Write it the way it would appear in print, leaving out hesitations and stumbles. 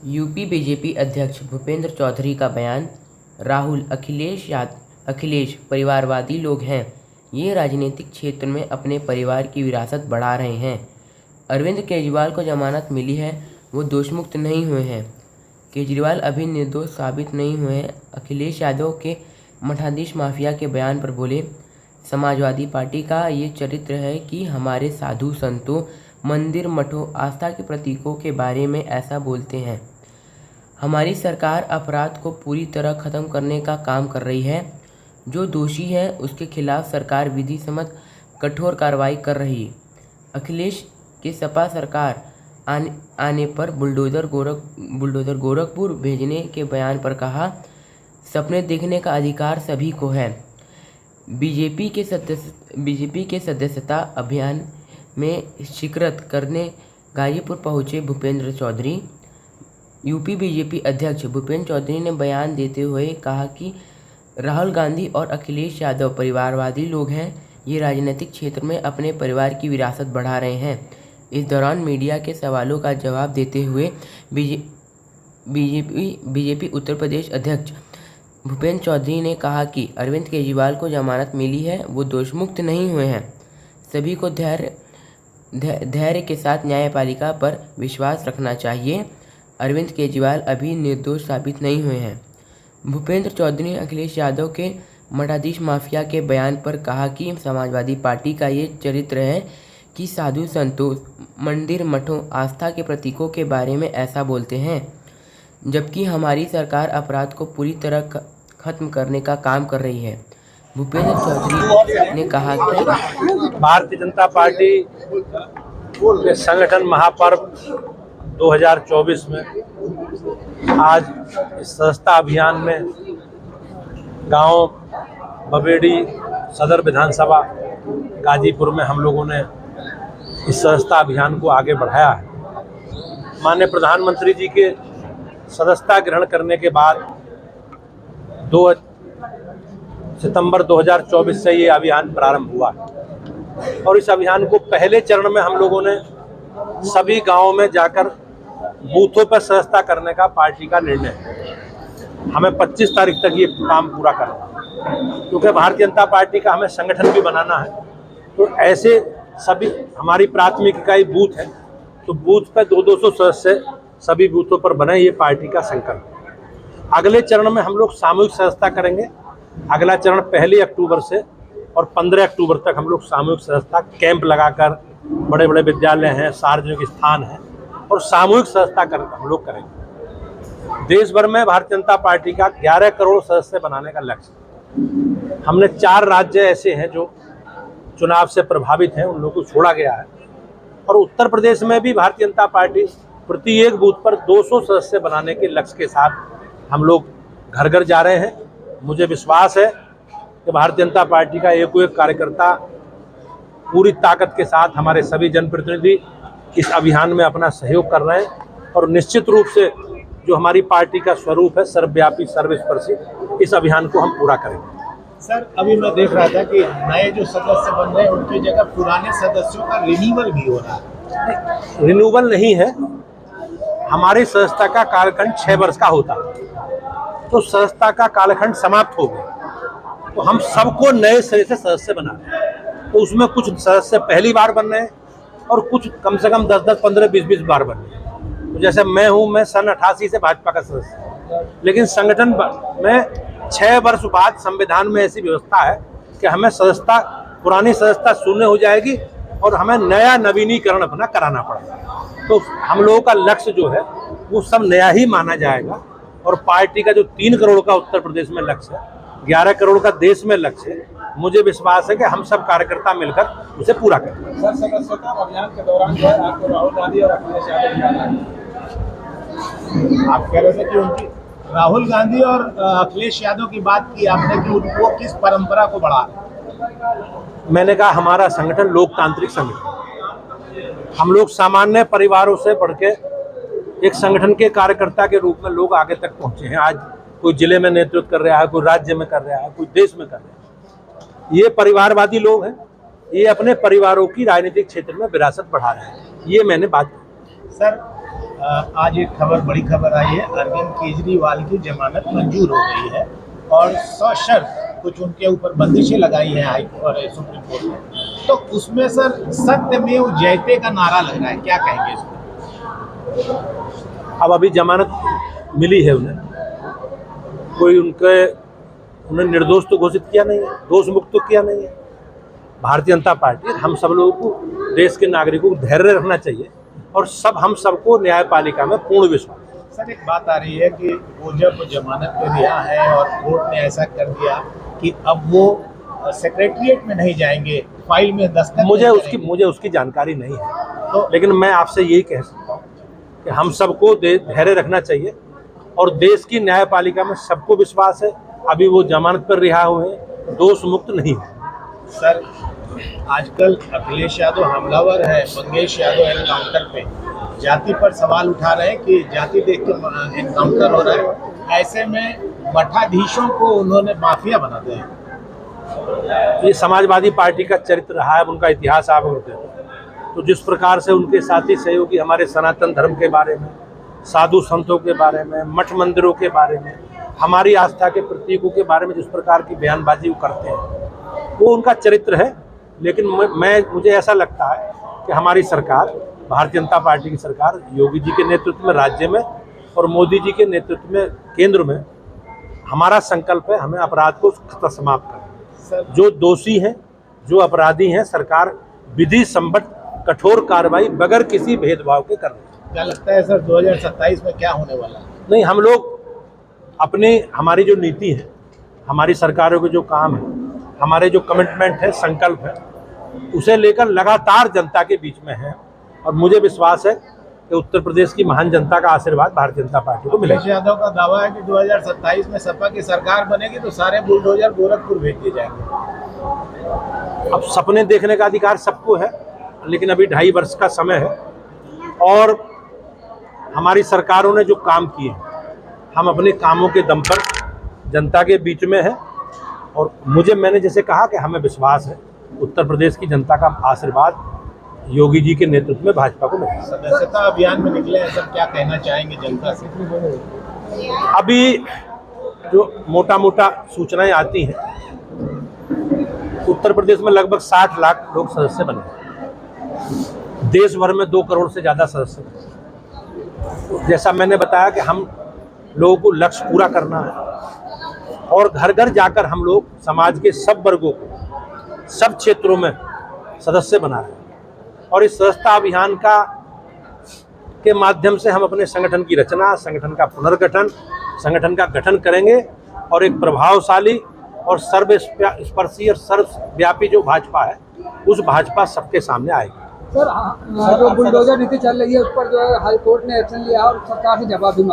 UP BJP अध्यक्ष भूपेंद्र चौधरी का बयान। राहुल अखिलेश परिवारवादी लोग हैं। ये राजनीतिक क्षेत्र में अपने परिवार की विरासत बढ़ा रहे हैं। अरविंद केजरीवाल को जमानत मिली है, वो दोषमुक्त नहीं हुए हैं। केजरीवाल अभी निर्दोष साबित नहीं हुए हैं। अखिलेश यादव के मठाधीश माफिया के बयान पर बोले, समाजवादी पार्टी का ये चरित्र है कि हमारे साधु संतों, मंदिर मठों, आस्था के प्रतीकों के बारे में ऐसा बोलते हैं। हमारी सरकार अपराध को पूरी तरह खत्म करने का काम कर रही है। जो दोषी है उसके खिलाफ सरकार विधि सम्मत कठोर कार्रवाई कर रही है। अखिलेश के सपा सरकार आने पर बुलडोजर गोरखपुर भेजने के बयान पर कहा, सपने देखने का अधिकार सभी को है। बीजेपी के सदस्यता अभियान में शिरकत करने गाजीपुर पहुंचे भूपेंद्र चौधरी। यूपी बीजेपी अध्यक्ष भूपेंद्र चौधरी ने बयान देते हुए कहा कि राहुल गांधी और अखिलेश यादव परिवारवादी लोग हैं। ये राजनीतिक क्षेत्र में अपने परिवार की विरासत बढ़ा रहे हैं। इस दौरान मीडिया के सवालों का जवाब देते हुए बीजेपी उत्तर प्रदेश अध्यक्ष भूपेंद्र चौधरी ने कहा कि अरविंद केजरीवाल को जमानत मिली है, वो दोषमुक्त नहीं हुए हैं। सभी को धैर्य के साथ न्यायपालिका पर विश्वास रखना चाहिए। अरविंद केजरीवाल अभी निर्दोष साबित नहीं हुए हैं। भूपेंद्र चौधरी ने अखिलेश यादव के मठाधीश माफिया के बयान पर कहा कि समाजवादी पार्टी का ये चरित्र है कि साधु संतों, मंदिर मठों, आस्था के प्रतीकों के बारे में ऐसा बोलते हैं, जबकि हमारी सरकार अपराध को पूरी तरह खत्म करने का काम कर रही है। भूपेंद्र चौधरी ने कहा कि भारतीय जनता पार्टी के संगठन महापर्व 2024 में आज इस सदस्यता अभियान में गांव बबेड़ी सदर विधानसभा गाजीपुर में हम लोगों ने इस सदस्यता अभियान को आगे बढ़ाया है। माननीय प्रधानमंत्री जी के सदस्यता ग्रहण करने के बाद 2 सितंबर 2024 से ये अभियान प्रारंभ हुआ है और इस अभियान को पहले चरण में हम लोगों ने सभी गांवों में जाकर बूथों पर सदस्यता करने का पार्टी का निर्णय है। हमें 25 तारीख तक ये काम पूरा करना है, क्योंकि भारतीय जनता पार्टी का हमें संगठन भी बनाना है। तो ऐसे सभी हमारी प्राथमिक इकाई बूथ है, तो बूथ पर 200 सदस्य सभी बूथों पर बने, ये पार्टी का संकल्प। अगले चरण में हम लोग सामूहिक सदस्यता करेंगे। अगला चरण 1 अक्टूबर से और 15 अक्टूबर तक हम लोग सामूहिक सदस्यता कैंप लगाकर बड़े बड़े विद्यालय हैं, सार्वजनिक स्थान हैं और सामूहिक सदस्यता कर हम लोग करेंगे। देश भर में भारतीय जनता पार्टी का 11 करोड़ सदस्य बनाने का लक्ष्य। हमने 4 राज्य ऐसे हैं जो चुनाव से प्रभावित हैं, उन लोगों को छोड़ा गया है और उत्तर प्रदेश में भी भारतीय जनता पार्टी प्रति एक बूथ पर 200 सदस्य बनाने के लक्ष्य के साथ हम लोग घर घर जा रहे हैं। मुझे विश्वास है कि भारतीय जनता पार्टी का एक कार्यकर्ता पूरी ताकत के साथ, हमारे सभी जनप्रतिनिधि इस अभियान में अपना सहयोग कर रहे हैं और निश्चित रूप से जो हमारी पार्टी का स्वरूप है सर्वव्यापी सर्वस्पर्शी, इस अभियान को हम पूरा करेंगे। सर, अभी मैं देख रहा था कि नए जो सदस्य बन रहे हैं उनकी जगह पुराने सदस्यों का रिन्यूअल भी हो रहा है। रिन्यूअल नहीं है, हमारी सदस्यता का कालखंड 6 वर्ष का होता है, तो सदस्यता का कालखंड समाप्त हो गया, तो हम सबको नए सिरे से सदस्य बना रहे हैं। तो उसमें कुछ सदस्य पहली बार बन रहे हैं और कुछ कम से कम 10-10, 15, 20-20 बार बन रहे हैं। तो जैसे मैं हूँ, मैं सन 88 से भाजपा का सदस्य, लेकिन संगठन में 6 वर्ष बाद संविधान में ऐसी व्यवस्था है कि हमें सदस्यता, पुरानी सदस्यता शून्य हो जाएगी और हमें नया नवीनीकरण अपना कराना पड़ेगा। तो हम लोगों का लक्ष्य जो है वो सब नया ही माना जाएगा और पार्टी का जो 3 करोड़ का उत्तर प्रदेश में लक्ष्य है, 11 करोड़ का देश में लक्ष्य है, मुझे विश्वास है कि हम सब कार्यकर्ता मिलकर उसे पूरा करेंगे। सर, सदस्यता अभियान के दौरान जो है आपको राहुल गांधी और अखिलेश यादव, आप कह रहे थे कि उनकी राहुल गांधी और अखिलेश यादव की बात की आपने कि उनको किस परंपरा को बढ़ा रहे। मैंने कहा हमारा संगठन लोकतांत्रिक संगठन, हम लोग सामान्य परिवारों से बढ़ के एक संगठन के कार्यकर्ता के रूप में लोग आगे तक पहुंचे हैं। आज कोई जिले में नेतृत्व कर रहा है, कोई राज्य में कर रहा है, कोई देश में कर रहा है। ये परिवारवादी लोग हैं, ये अपने परिवारों की राजनीतिक क्षेत्र में विरासत बढ़ा रहे हैं। ये मैंने बात की। सर, आज एक खबर, बड़ी खबर आई है, अरविंद केजरीवाल की जमानत मंजूर हो गई है और सशर्त कुछ उनके ऊपर बंदिशें लगाई हैं हाई और सुप्रीम कोर्ट ने। तो उसमें सर सत्यमेव जयते का नारा लग रहा है, क्या कहेंगे इसमें? अब अभी जमानत मिली है उन्हें, कोई उन्हें निर्दोष तो घोषित किया नहीं है, दोष मुक्त तो किया नहीं है। भारतीय जनता पार्टी, हम सब लोगों को, देश के नागरिकों को धैर्य रखना चाहिए और हम सबको न्यायपालिका में पूर्ण विश्वास। सर एक बात आ रही है कि वो जब जमानत पे रिहा है और कोर्ट ने ऐसा कर दिया कि अब वो सेक्रेटरिएट में नहीं जाएंगे, फाइल में दस्तखत मुझे उसकी जानकारी नहीं है, तो लेकिन मैं आपसे यही कह सकता हूँ कि हम सबको धैर्य रखना चाहिए और देश की न्यायपालिका में सबको विश्वास है। अभी वो जमानत पर रिहा हुए हैं, दोष मुक्त नहीं है। सर आजकल अखिलेश यादव हमलावर है, मंगेश यादव एनकाउंटर पे जाति पर सवाल उठा रहे हैं कि जाति देख के एनकाउंटर हो रहा है, ऐसे में मठाधीशों को उन्होंने माफिया बना दिया। ये समाजवादी पार्टी का चरित्र रहा है, उनका इतिहास आप होते हैं, तो जिस प्रकार से उनके साथी सहयोगी हमारे सनातन धर्म के बारे में, साधु संतों के बारे में, मठ मंदिरों के बारे में, हमारी आस्था के प्रतीकों के बारे में जिस प्रकार की बयानबाजी वो करते हैं, वो उनका चरित्र है। लेकिन मुझे ऐसा लगता है कि हमारी सरकार, भारतीय जनता पार्टी की सरकार, योगी जी के नेतृत्व में राज्य में और मोदी जी के नेतृत्व में केंद्र में, हमारा संकल्प है हमें अपराध को समाप्त करना। जो दोषी हैं, जो अपराधी हैं, सरकार विधि सम्मत कठोर कार्रवाई बगैर किसी भेदभाव के कर रही है। क्या लगता है सर 2027 में क्या होने वाला है? नहीं, हम लोग हमारी जो नीति है, हमारी सरकारों के जो काम है, हमारे जो कमिटमेंट है, संकल्प है, उसे लेकर लगातार जनता के बीच में है और मुझे विश्वास है कि उत्तर प्रदेश की महान जनता का आशीर्वाद भारतीय जनता पार्टी को मिलेगा। अखिलेश यादव का दावा है कि 2027 में सपा की सरकार बनेगी तो सारे बुलडोजर गोरखपुर भेज दिए जाएंगे। अब सपने देखने का अधिकार सबको है, लेकिन अभी 2.5 वर्ष का समय है और हमारी सरकारों ने जो काम किए, हम अपने कामों के दम पर जनता के बीच में है और मैंने जैसे कहा कि हमें विश्वास है उत्तर प्रदेश की जनता का आशीर्वाद योगी जी के नेतृत्व में भाजपा को मिलेगा। सदस्यता अभियान में निकले हैं सर, क्या कहना चाहेंगे जनता से? अभी जो मोटा सूचनाएं आती हैं, उत्तर प्रदेश में लगभग 60 लाख लोग सदस्य बने, देश भर में 2 करोड़ से ज़्यादा सदस्य बने। जैसा मैंने बताया कि हम लोगों को लक्ष्य पूरा करना है और घर घर जाकर हम लोग समाज के सब वर्गों को, सब क्षेत्रों में सदस्य बना रहे हैं और इस सदस्यता अभियान के माध्यम से हम अपने संगठन की रचना, संगठन का पुनर्गठन, संगठन का गठन करेंगे और एक प्रभावशाली और सर्वस्पर्शी और सर्वव्यापी जो भाजपा है, उस भाजपा सबके सामने आएगी। सर जो बुलडोजर नीति चल रही है उस पर जो है हाई कोर्ट ने एक्शन लिया और सरकार से जवाब भी मांगा।